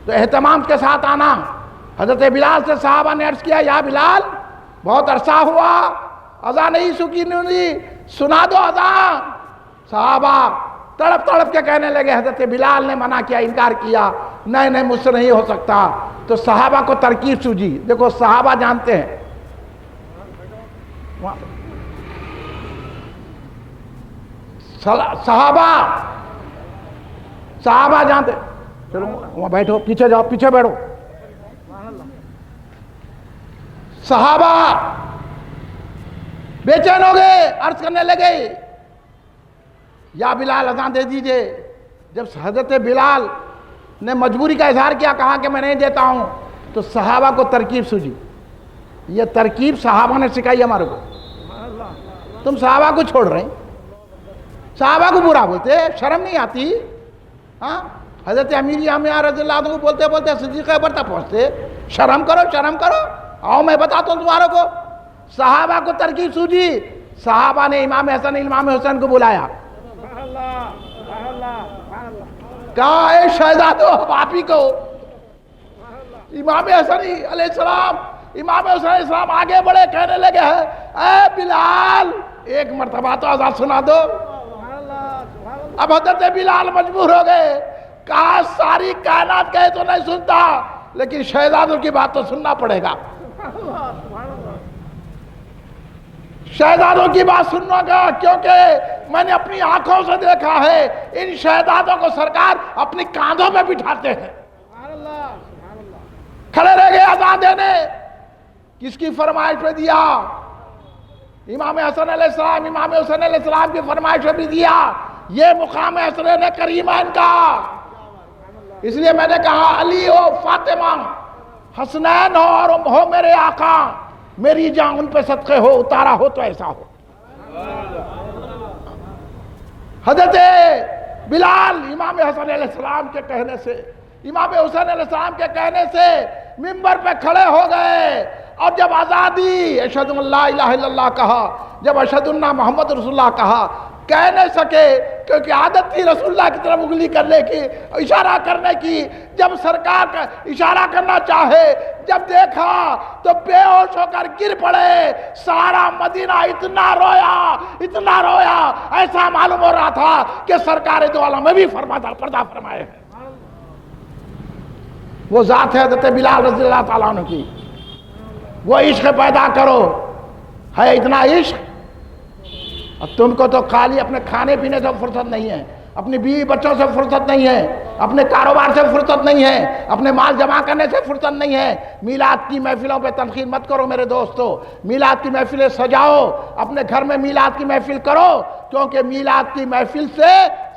تو اہتمام کے ساتھ آنا۔ حضرت بلال سے صحابہ نے عرض کیا، یا بلال بہت عرصہ ہوا اذان نہیں سنی، سنا دو اذان۔ صحابہ تڑپ تڑپ کے کہنے لگے، حضرت بلال نے منع کیا، انکار کیا، نہیں نہیں مجھ سے نہیں ہو سکتا۔ تو صحابہ کو ترکیب سوجی۔ دیکھو صحابہ جانتے ہیں، صحابہ جانتے، چلو وہاں بیٹھو، پیچھے جاؤ، پیچھے بیٹھو۔ صحابہ بے چین ہو گئے، عرض کرنے لگے، یا بلال اذان دے دیجئے۔ جب حضرت بلال نے مجبوری کا اظہار کیا، کہا کہ میں نہیں دیتا ہوں، تو صحابہ کو ترکیب سوجی۔ یہ ترکیب صحابہ نے سکھائی ہمارے کو۔ تم صحابہ کو چھوڑ رہے ہیں، صحابہ کو برا بولتے، شرم نہیں آتی؟ ہاں، حضرت امیر اعمیہ رضی اللہ عنہ کو بولتے بولتے صدیق اکبر تک پہنچتے۔ شرم کرو، شرم کرو۔ آؤ میں بتاتا ہوں تمہاروں کو۔ صحابہ کو ترکیب سوجی۔ صحابہ نے امام حسن امام حسین کو بلایا، کہا اے شہزادو، آپ ہی کو۔ امام حسن علیہ السلام، امام حسین علیہ السلام آگے بڑھے، کہنے لگے ہیں، اے بلال ایک مرتبہ تو اذان سنا دو۔ اب حضرت بلال مجبور ہو گئے، کہا ساری کائنات کہے تو نہیں سنتا، لیکن شہزادوں کی بات تو سننا پڑے گا، شہزادوں کی بات سننا گا، کیونکہ میں نے اپنی آنکھوں سے دیکھا ہے ان شہزادوں کو سرکار اپنی کاندھوں میں بٹھاتے ہیں۔ کھڑے رہ گئے اذان دینے۔ کس کی فرمائش پہ دیا؟ امام حسن علیہ السلام، امام حسین علیہ السلام کی فرمائش پہ بھی دیا۔ یہ مقام حسنین کریمین کا، اس لیے میں نے کہا علی ہو، فاطمہ، حسنین ہو اور ہو میرے آقا، میری جان ان پہ صدقے ہو، اتارا ہو تو ایسا ہو۔ حضرت بلال امام حسن علیہ السلام کے کہنے سے، امام حسین علیہ السلام کے کہنے سے منبر پہ کھڑے ہو گئے، اور جب آزادی اشہد ان لا الہ الا اللہ کہا، جب اشہد ان محمد رسول اللہ کہا، کہہ نہیں سکے کیونکہ عادت تھی رسول اللہ کی طرف انگلی کرنے کی، اشارہ کرنے کی۔ جب سرکار کا اشارہ کرنا چاہے، جب دیکھا تو بے ہوش ہو کر گر پڑے۔ سارا مدینہ اتنا رویا، ایسا معلوم ہو رہا تھا کہ سرکار دو عالم میں بھی پردہ فرمائے ہیں۔ وہ ذات ہے حضرت بلال رضی اللہ تعالیٰ عنہ کی۔ وہ عشق پیدا کرو، ہے اتنا عشق۔ اب تم کو تو خالی اپنے کھانے پینے سے فرصت نہیں ہے، اپنی بیوی بچوں سے فرصت نہیں ہے، اپنے کاروبار سے فرصت نہیں ہے، اپنے مال جمع کرنے سے فرصت نہیں ہے۔ میلاد کی محفلوں پہ تنقید مت کرو میرے دوستو، میلاد کی محفلیں سجاؤ، اپنے گھر میں میلاد کی محفل کرو، کیونکہ میلاد کی محفل سے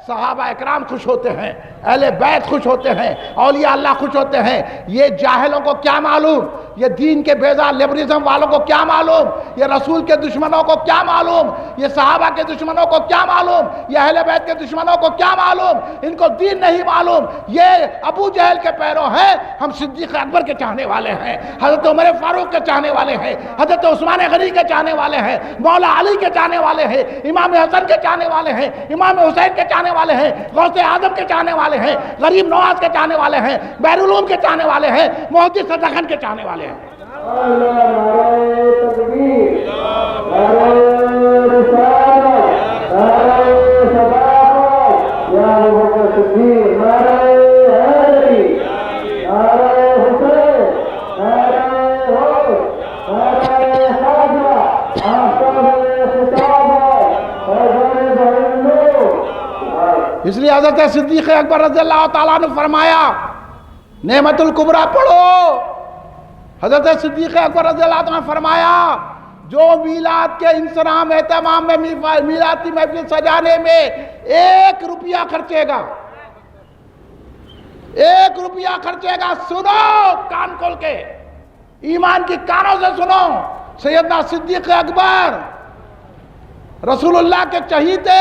صحابہ اکرام خوش ہوتے ہیں، اہل بیت خوش ہوتے ہیں، اولیاء اللہ خوش ہوتے ہیں۔ یہ جاہلوں کو کیا معلوم، یہ دین کے بیزار لیبرزم والوں کو کیا معلوم، یہ رسول کے دشمنوں کو کیا معلوم، یہ صحابہ کے دشمنوں کو کیا معلوم، یہ اہل بیت کے دشمنوں کو کیا معلوم، ان کو دین نہیں معلوم۔ یہ ابو جہل کے پیرو ہیں، ہم صدیق اکبر کے چاہنے والے ہیں، حضرت عمر فاروق کے چاہنے والے ہیں، حضرت عثمان غنی کے چاہنے والے ہیں، مولا علی کے چاہنے والے ہیں، امام حسن کے چاہنے والے ہیں، امام حسین کے چاہنے والے ہیں، غوث اعظم کے چاہنے والے ہیں، غریب نواز کے چاہنے والے ہیں، بحر العلوم کے چاہنے والے ہیں، محدث دکن کے چاہنے والے ہیں۔ نعرہ حضرت صدیق اکبر رضی اللہ تعالیٰ عنہ فرمایا نعمت الکبریٰ پڑھو. حضرت صدیق اکبر رضی اللہ تعالیٰ عنہ فرمایا جو میلاد کے انصرام اہتمام میں میلاد کی محفل سجانے میں 1 روپیہ خرچے گا، 1 روپیہ خرچے گا، سنو کان کھول کے، ایمان کی کانوں سے سنو. سیدنا صدیق اکبر رسول اللہ کے چہیتے،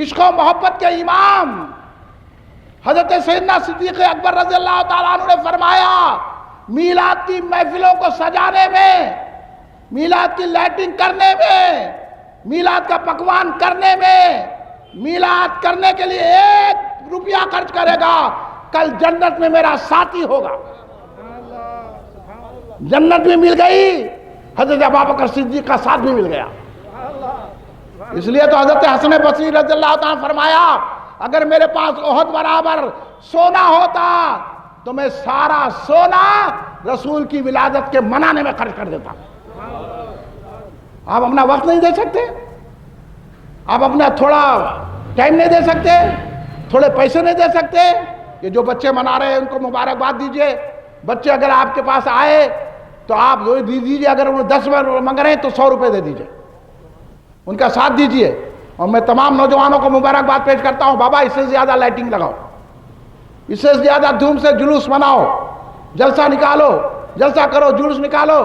عشق و محبت کے امام حضرت سیدنا صدیق اکبر رضی اللہ تعالیٰ عنہ نے فرمایا میلاد کی محفلوں کو سجانے میں، میلاد کی لائٹنگ کرنے میں، میلاد کا پکوان کرنے میں، میلاد کرنے کے لیے 1 روپیہ خرچ کرے گا، کل جنت میں میرا ساتھی ہوگا. جنت بھی مل گئی، حضرت ابوبکر صدیق کا ساتھ بھی مل گیا. اس لیے تو حضرت حسن بصری رضی اللہ تعالیٰ فرمایا اگر میرے پاس احد برابر سونا ہوتا تو میں سارا سونا رسول کی ولادت کے منانے میں خرچ کر دیتا. آپ اپنا وقت نہیں دے سکتے؟ آپ اپنا تھوڑا ٹائم نہیں دے سکتے؟ تھوڑے پیسے نہیں دے سکتے؟ یہ جو بچے منا رہے ہیں ان کو مبارکباد دیجئے. بچے اگر آپ کے پاس آئے تو آپ دیجئے، اگر انہیں 10 منگ رہے ہیں تو 100 روپے دے دیجئے، ان کا ساتھ دیجئے. اور میں تمام نوجوانوں کو مبارکباد پیش کرتا ہوں، بابا اس سے زیادہ لائٹنگ لگاؤ، اس سے زیادہ دھوم سے جلوس مناؤ، جلسہ نکالو، جلسہ کرو، جلوس نکالو،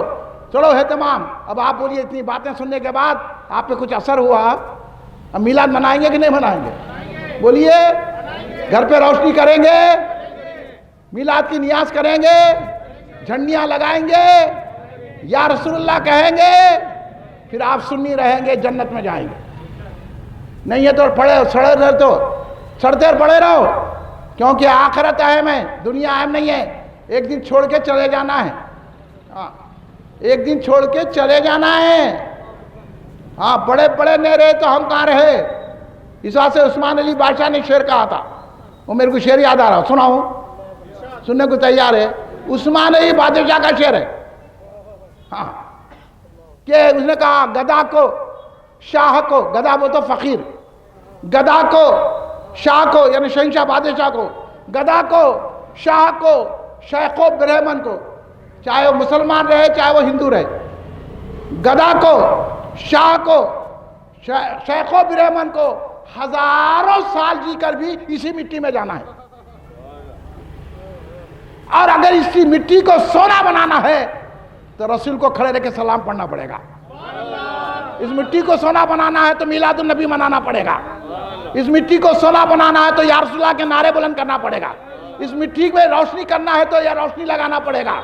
چلو اہتمام. اب آپ بولیے اتنی باتیں سننے کے بعد آپ پہ کچھ اثر ہوا؟ اب میلاد منائیں گے کہ نہیں منائیں گے؟ بولیے. گھر پہ روشنی کریں گے، میلاد کی نیاز کریں گے، جھنڈیاں لگائیں گے، یا رسول اللہ کہیں گے، پھر آپ سنی رہیں گے، جنت میں جائیں گے. نہیں ہے تو سڑتے پڑے رہو، کیونکہ آخرت اہم ہے، دنیا اہم نہیں ہے. ایک دن چھوڑ کے چلے جانا ہے، ایک دن چھوڑ کے چلے جانا ہے. ہاں پڑے پڑے نہیں رہے تو ہم کہاں رہے. اس واسطے عثمان علی بادشاہ نے شعر کہا تھا، وہ میرے کو شعر یاد آ رہا، سناؤں؟ سننے کو تیار ہے؟ عثمان علی بادشاہ کا شعر ہے. ہاں کہ اس نے کہا گدا کو شاہ کو، گدا وہ تو فقیر، گدا کو شاہ کو یعنی شہنشاہ بادشاہ کو، گدا کو شاہ کو، شیخ و برہمن کو، چاہے وہ مسلمان رہے چاہے وہ ہندو رہے، گدا کو شاہ کو شیخ و برہمن کو ہزاروں سال جی کر بھی اسی مٹی میں جانا ہے. اور اگر اس کی مٹی کو سونا بنانا ہے تو رسول کو کھڑے رہ کے سلام پڑھنا پڑے گا. اس مٹی کو سونا بنانا ہے تو میلاد النبی منانا پڑے گا. اس مٹی کو سونا بنانا ہے تو یا رسول اللہ کے نعرے بلند کرنا پڑے گا. اس مٹی میں روشنی کرنا ہے تو یا روشنی لگانا پڑے گا.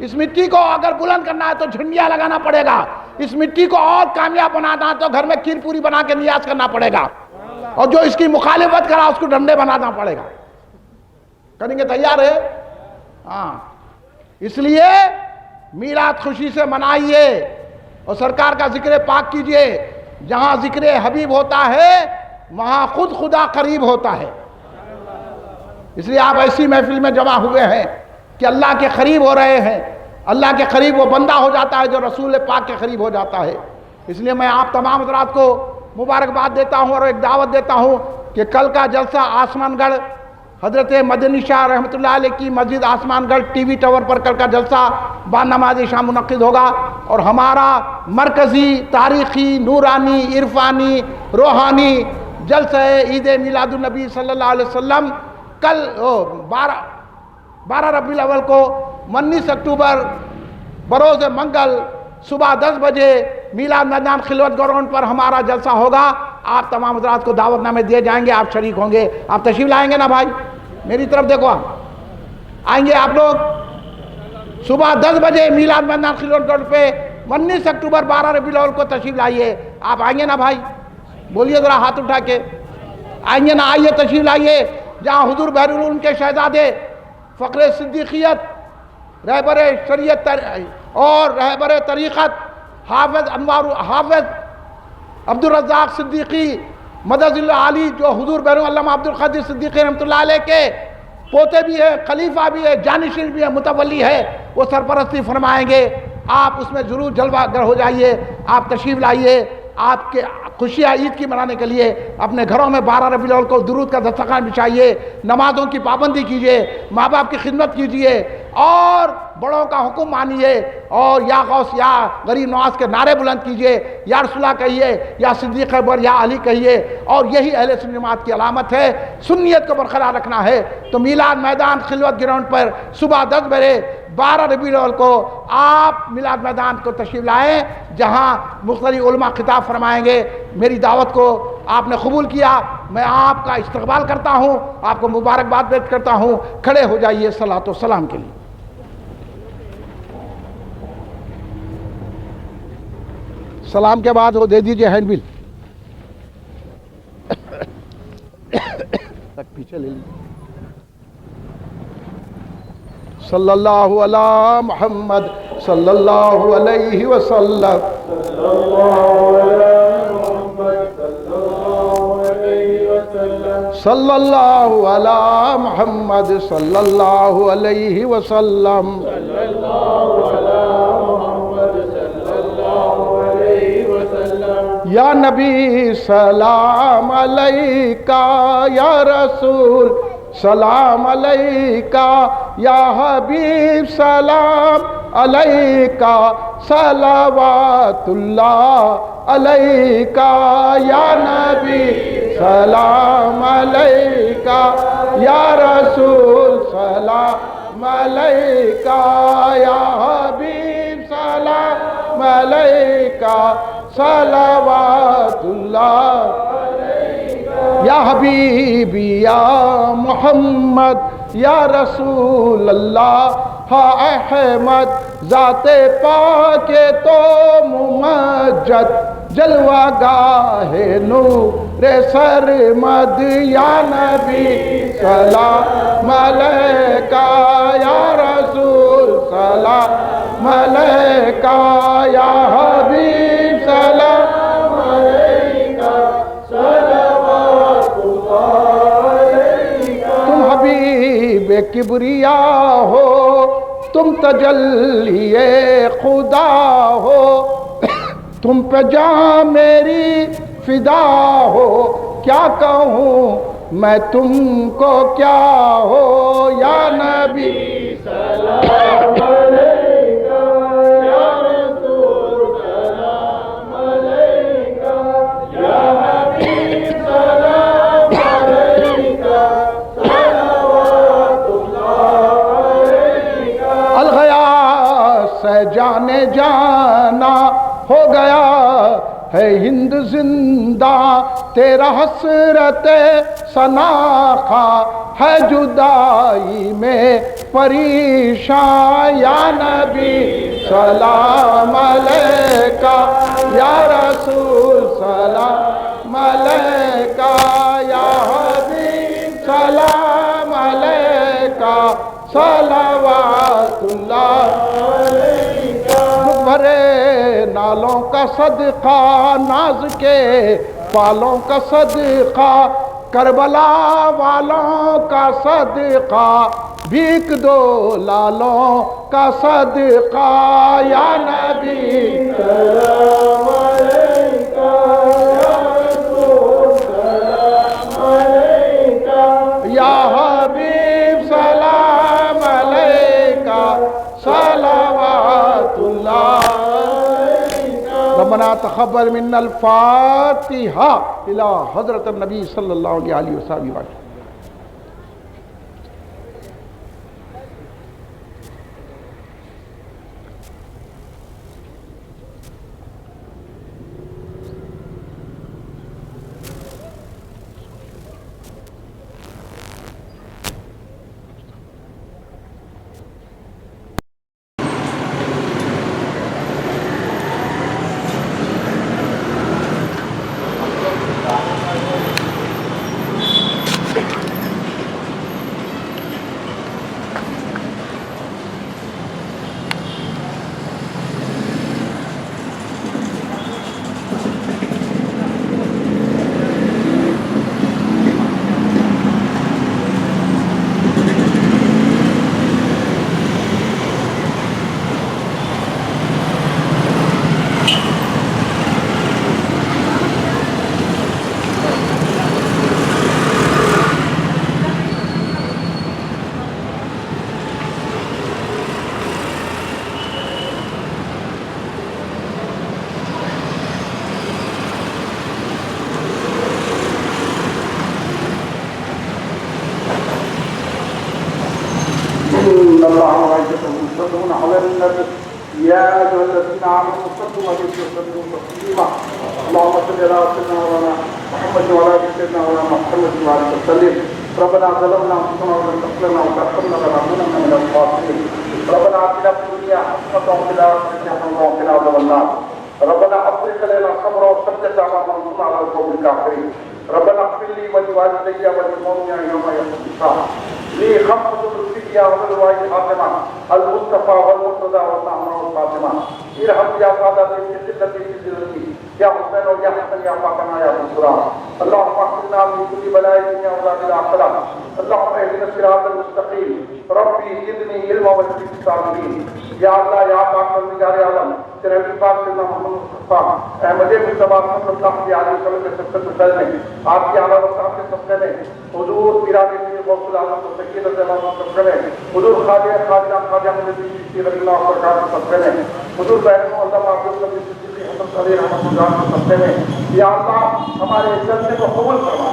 اس مٹی کو اگر بلند کرنا ہے تو جھنڈیاں لگانا پڑے گا. اس مٹی کو اور کامیاب بنانا ہے تو گھر میں کھیر پوری بنا کے نیاز کرنا پڑے گا. اور جو اس کی مخالفت کرا اس کو ڈنڈے بنانا پڑے گا. کریں گے؟ تیار ہے؟ ہاں. اس لیے میلاد خوشی سے منائیے اور سرکار کا ذکر پاک کیجئے. جہاں ذکر حبیب ہوتا ہے وہاں خود خدا قریب ہوتا ہے. اس لیے آپ ایسی محفل میں جمع ہوئے ہیں کہ اللہ کے قریب ہو رہے ہیں. اللہ کے قریب وہ بندہ ہو جاتا ہے جو رسول پاک کے قریب ہو جاتا ہے. اس لیے میں آپ تمام حضرات کو مبارکباد دیتا ہوں اور ایک دعوت دیتا ہوں کہ کل کا جلسہ آسمان گڑھ حضرت مدنی شاہ رحمۃ اللہ علیہ کی مسجد آسمان گڑھ ٹی وی ٹاور پر کل کا جلسہ بعد نماز شام منعقد ہوگا. اور ہمارا مرکزی تاریخی نورانی عرفانی روحانی جلسہ عید میلاد النبی صلی اللہ علیہ وسلم کل 12 ربیع الاول کو 19 اکتوبر بروز منگل صبح 10 بجے میلاد میدان خلوت گراؤنڈ پر ہمارا جلسہ ہوگا. آپ تمام حضرات کو دعوت نامے دیے جائیں گے، آپ شریک ہوں گے. آپ تشریف لائیں گے نا بھائی؟ میری طرف دیکھو، آپ آئیں گے؟ آپ لوگ صبح 10 بجے میلاد میدان خلوت گراؤنڈ پہ 19 اکتوبر 12 ربیع الاول کو تشریف لائیے. آپ آئیں گے نا بھائی؟ بولیے ذرا ہاتھ اٹھا کے. آئیں گے نا؟ آئیے تشریف لائیے. جہاں حضور بحر العلوم کے شہزادے فقر صدیقیت رہبر شریعت اور رہبر طریقت حافظ عبدالرزاق صدیقی مدد اللہ علی جو حضور بحر علامہ عبدالقادر صدیقی رحمۃ اللہ علیہ کے پوتے بھی ہیں، خلیفہ بھی ہے، جانشین بھی ہے، متولی ہے، وہ سرپرستی فرمائیں گے. آپ اس میں ضرور جلوہ گر ہو جائیے. آپ تشریف لائیے. آپ کے خوشیاں عید کی منانے کے لیے اپنے گھروں میں 12 ربیع الاول کو درود کا دسترخوان بچھائیے، نمازوں کی پابندی کیجیے، ماں باپ کی خدمت کیجیے اور بڑوں کا حکم مانیے، اور یا غوث یا غریب نواز کے نعرے بلند کیجیے، یا رسول اللہ کہیے، یا صدیق اکبر، یا علی کہیے، اور یہی اہل سنت جماعت کی علامت ہے۔ سنیت کو برقرار رکھنا ہے تو میلاد میدان خلوت گراؤنڈ پر صبح 10 بجے 12 ربیع الاول کو آپ میلاد میدان کو تشریف لائیں، جہاں مختلف علماء خطاب فرمائیں گے۔ میری دعوت کو آپ نے قبول کیا، میں آپ کا استقبال کرتا ہوں، آپ کو مبارکباد پیش کرتا ہوں۔ کھڑے ہو جائیے صلاۃ و سلام کے لیے۔ سلام کے بعد وہ دے دیجئے ہینڈ بل تک پیچھے لے لیجیے۔ صلی اللہ علی محمد صلی اللہ علیہ وسلم، صلی اللہ علی محمد صلی اللہ علیہ وسلم، یا نبی سلام علیکہ، یا رسول سلام علیکہ، یا حبیب سلام علیکہ، صلوات اللہ علیکہ، یا نبی سلام علیکہ، یا رسول سلام علیکہ، یا حبیب سلام علیکہ، صلوات اللہ، یا حبیبی یا محمد، یا رسول اللہ احمد، ذات پاک تو ممجد، جلوہ گاہ نور سرمد، یا نبی سلام علیکہ، یا رسول سلام علیکہ، یا حبیب سلام علیکہ، صلوات اللہ علیکہ۔ تم حبیب کبریا ہو، تم تجلی خدا ہو، تم پہ جان میری فدا ہو، کیا کہوں میں تم کو کیا ہو، یا نبی سلام علیکہ، یا رسول سلام علیکہ، یا حبیب سلام علیکہ، صلوات اللہ علیکہ۔ الغیاث سے جانے جانا ہو گیا ہے ہند زندہ، تیرا حسرت سناخا ہے جدائی میں پریشان، یا نبی سلام علیکہ، یا رسول سلام علیکہ، یا حبیب سلام علیکہ، صلوات اللہ علیکہ۔ بھرے نالوں کا صدقہ، ناز کے پالوں کا صدقہ، کربلا والوں کا صدقہ، بھیک دو لالوں کا صدقہ، یا نبی سلام علیکہ، یا رسول سلام علیکہ، یا حبیب سلام علیکہ، صلوات اللہ علیکہ۔ ربنا تقبل منا الفاتحہ الی حضرت النبی صلی اللہ علیہ وسلم۔ الله وملائكته يصلون على النبي يا أيها الذين آمنوا صلوا عليه وسلموا تسليما اللهم صل على سيدنا مولانا محمد وعلى آل سيدنا مولانا محمد وعلى آله وسلم ربنا ظلمنا أنفسنا وإن لم تغفر لنا وترحمنا لنكونن من الخاسرين ربنا آتنا في الدنيا حسنة وفي الآخرة حسنة وقنا عذاب النار ربنا أفرغ علينا صبرا وثبت أقدامنا وانصرنا على القوم الكافرين ربنا اغفر لي ولوالدي وللمؤمنين يوم يقوم الساعة لي خمسة الرسل والرواية الحاكمة المصطفى والمرتضى والنعمة والفاطمة ارحم يا سادة في قلة في ذلتي يا حسين ويا حسن يا فاطمة يا منصورا اللهم اغفرنا من كل بلاء الدنيا وعذاب الآخرة اللهم اهدنا الصراط المستقيم ربي زدني علما وزدني الصالحين یا اللہ یا پاک پروردگار عالم تیرے حبیب پاک سیدنا محمد مصطفیٰ احمد مصطفیٰ صلی اللہ علیہ وسلم کے سب سے پہلے میں آپ کی اعلیٰ وصحاب کے سب میں حضور پیران پیر غوث العالم و سید رضی اللہ عنہ سب میں حضور خواجہ مجید رضی اللہ عنہ کے سب میں حضور بہنوں اللہ عبد القدیر صدیقی حسن علی رحمۃ اللہ کے سب میں یا اللہ ہمارے جلسے کو قبول فرما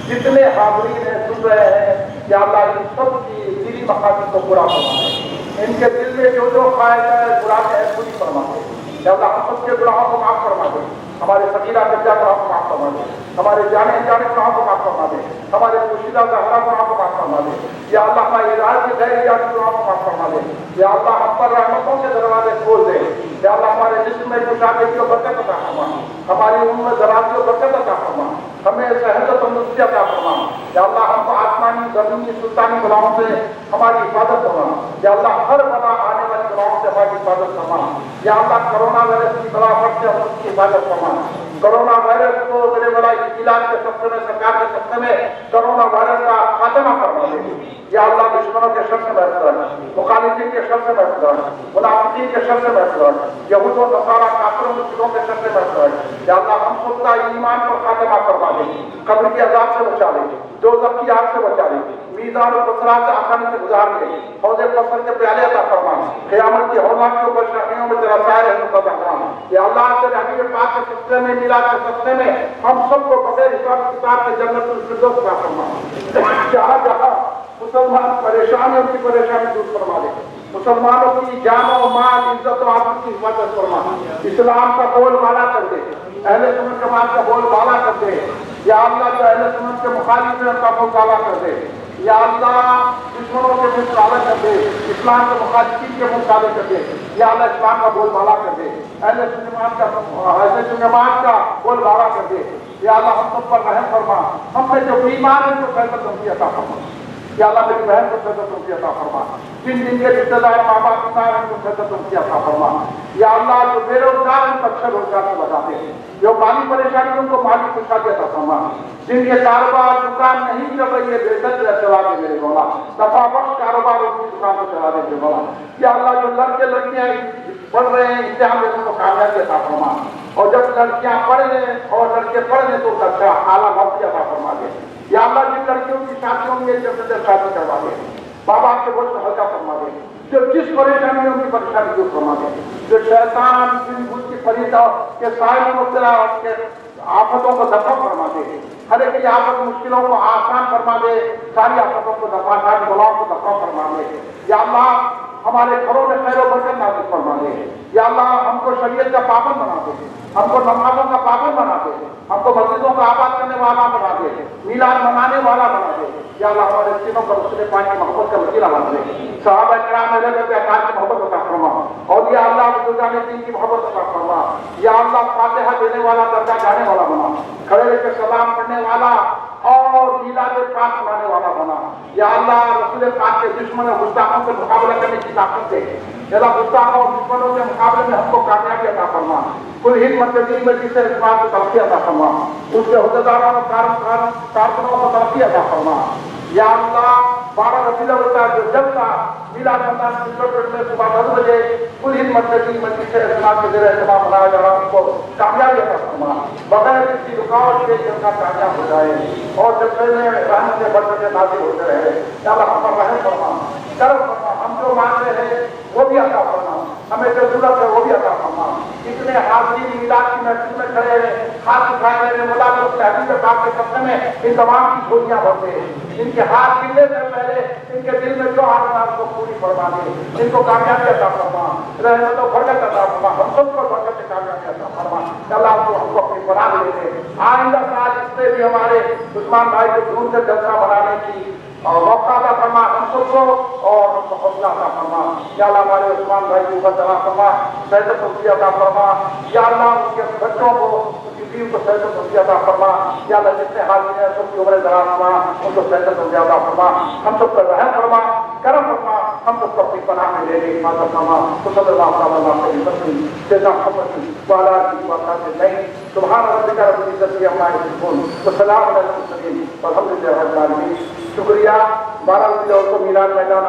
جتنے حاضرین ہیں سن رہے ہیں یا اللہ ان سب کی دلی مقاصد کو پورا فرما ان کے دل میں جو خواہش ہے برائیاں ہیں پوری فرما دے یا اللہ ہم سب کے گناہوں کو معاف فرما دے ہمارے صغیرہ کبیرہ گناہوں کو معاف فرما دے ہمارے جانے انجانے گناہوں کو معاف فرما دے ہمارے پوشیدہ ظاہرہ گناہوں کو معاف فرما دے یا اللہ ہمارے ارادے کے غیر ارادی گناہوں کو معاف فرما دے یا اللہ ہم پر رحمتوں کے دروازے کھول دے یا اللہ ہمارے جسم میں کشادگی کو برکت عطا فرما ہماری عمر میں درازی کو برکت عطا فرما ہمیں صحت و تندرستی عطا فرما یا اللہ ہم کو آسمانی زمینی سلطانی بلاؤں سے ہماری حفاظت فرما یا اللہ ہر بلا آنے والی بلاؤں سے ہماری حفاظت فرما یا اللہ کرونا وائرس کی بلا سے ہم اس کی حفاظت فرما کرونا وائرس کو میرے بڑا علاج کے سفر میں سرکار کے سفر میں کرونا وائرس کا خاتمہ کروا دے یا اللہ دشمنوں کے شر سے محفوظ رکھ مخالفین کے شر سے محفوظ رکھ منافقین کے شر سے محفوظ رکھ یہود و نصارہ کافروں مشرکوں کے شر سے محفوظ رکھ یا اللہ ہم خود کا ایمان پر خاتمہ کروا دے قبر کے عذاب سے بچا لے دوزخ کی آگ سے بچا لے میزان و پتھرات سے آسانی سے گزار لے حوض کوثر کے پیالے عطا فرما قیامت کی حوضات کے اوپر شاخیوں میں تیرا سایہ رحمت عطا فرما یا اللہ تیرے حبیب پاک کے سلسلے میں میلاد کے سلسلے میں ہم سب کو بغیر حساب کتاب کے جنت الفردوس عطا فرما جہاں جہاں مسلمان پریشان ہیں ان کی پریشانی دور فرما دے مسلمانوں کی جان و مال عزت و آبرو کی حفاظت فرما اسلام کا بول بالا کر دے اہل سنت جماعت کا بول بالا کر دے یا اللہ جو اہل سنت کے مخالف ہیں ان کا بول بالا کر دے یا اللہ دشمنوں کے منہ کالا کر دے اسلام کے مخالفین کے منہ کالے کر دے یا اللہ اسلام کا بول بالا کر دے اہل سنت جماعت کا بول بالا کر دے یا اللہ ہم سب پر رحم فرما ہم میں جو بیمار ہیں جو فیصلہ تمہیں عطا فرما یا اللہ میری بہن کو فیصلہ تمہیں عطا فرما جن جن کے رشتہ دار ماں باپ پتا ہیں ان کو فیصلہ تمہیں عطا فرما یا اللہ جو بے روزگار ان کو اچھا روزگار سے بچاتے ہیں جو مالی پریشانی ان کو مالی خوشحالی عطا فرما جن کے کاروبار دکان نہیں چل رہی ہے بہتر چلا دے میرے مولا دفعہ بخش کاروبار ان کی دکان کو چلا دے میرے مولا یا اللہ جو لڑکے لڑکیاں پڑھ رہے ہیں امتحان میں ان کو کامیابی عطا فرما اور جب لڑکیاں پڑھ لیں اور لڑکے پڑھ لیں تو اچھا اعلیٰ نوکری عطا فرما دے یا اللہ جن لڑکیوں کی شادیوں میں جب شادی کروا دے ماں باپ کے بوجھ کو ہلکا فرما دے جو جس پریشانی میں ان کی پریشانی دور فرما دے جو شیطان جن بھوت کی فریدا کے سائے میں مبتلا کے آفتوں کو دفع فرما دے ہر ایک آفت مشکلوں کو آسان فرما دے ساری آفتوں کو دفع ساری بلاؤں کو دفع فرما دے یا اللہ ہمارے گھروں میں خیر و برکت نازل فرما دے یا اللہ ہم کو شریعت کا پابند بنا دے ہم کو نمازوں کا پابند بنا دے ہم کو مسجدوں کا آباد کرنے والا بنا دے میلاد منانے والا بنا دے یا اللہ ہمارے سینوں پر رسول پاک کی محبت کا وسیلہ بنا دے صحابہ کرام رضی اللہ عنہم کی محبت عطا فرما اور یا اللہ بزرگان دین کی محبت عطا فرما یا اللہ فاتحہ دینے والا درجہ جانے والا بنا کھڑے رہ کے سلام پڑھنے والا اور میلاد پاک منانے والا بنا یا اللہ رسول پاک کے دشمن اور گستاخوں سے مقابلہ کرنے کی طاقت دے یا اللہ گستاخوں اور دشمنوں کے مقابلے میں ہم کو کامیابی عطا فرما کل ہند مرکزی میں جسے اس بات کو ترقی عطا فرما اس کے عہدیداروں اور کارکنوں کو ترقی عطا فرما یا اللہ 12 ربیع الاول کا جو جلسہ میلاد رمضان میں صبح 10 بجے کل ہند مرکزی مجلس اجتماع کے زیر اہتمام منایا جا رہا ہے اس کو کامیابی عطا فرما بغیر کسی رکاوٹ کے جلسہ کامیاب ہو جائے اور جلسے میں رحمت سے برکتیں نازل ہوتے رہے یا اللہ ہم پر رحم فرما کرم فرما ہم جو مانگ رہے ہیں وہ بھی عطا فرما ہمیں جو ضرورت ہے وہ بھی عطا فرما اتنے حاضرین میلاد کی محفل میں کھڑے ہیں ہاتھ اٹھائے میرے ملازم اپنے حبیب پاک کے سفر میں ان تمام کی جھولیاں بھرتے ہیں ان کے ہاتھ گرنے سے پہلے ان کے دل میں جو آرزو کو پوری فرما دے، ان کو کامیابی عطا فرما، رحمت و برکت عطا فرما، ہم سب کو برکت کامیابی عطا فرما، اللہ تو ہم کو اپنی پناہ لے لے۔ آئندہ سال اس سے بھی ہمارے عثمان بھائی کو دور سے جلسہ بنانے کی اور موقع عطا فرما ہم سب کو، اور ہم کو حوصلہ عطا فرما۔ یا اللہ ہمارے عثمان بھائی کو عزت عطا فرما، صحت و خوشی عطا فرما، یا اللہ ان کے بچوں کو، ان کی بیوی کو صحت و خوشی عطا فرما، یا اللہ جتنے حاضر ہیں سب کی عمر دراز فرما، ان کو صحت و خوشی عطا فرما، ہم سب پر رحم فرما، کرم فرما، ہم سب کو اپنی پناہ میں لے لے حفاظت فرما۔ صلی اللہ علیہ وسلم سیدنا محمد وعلی آلہ وصحبہ اجمعین۔ سبحان ربک رب العزت عما یصفون وسلام علی المرسلین والحمد للہ رب العالمین۔ شکریہ 12 بجے اور کو میلاد میدان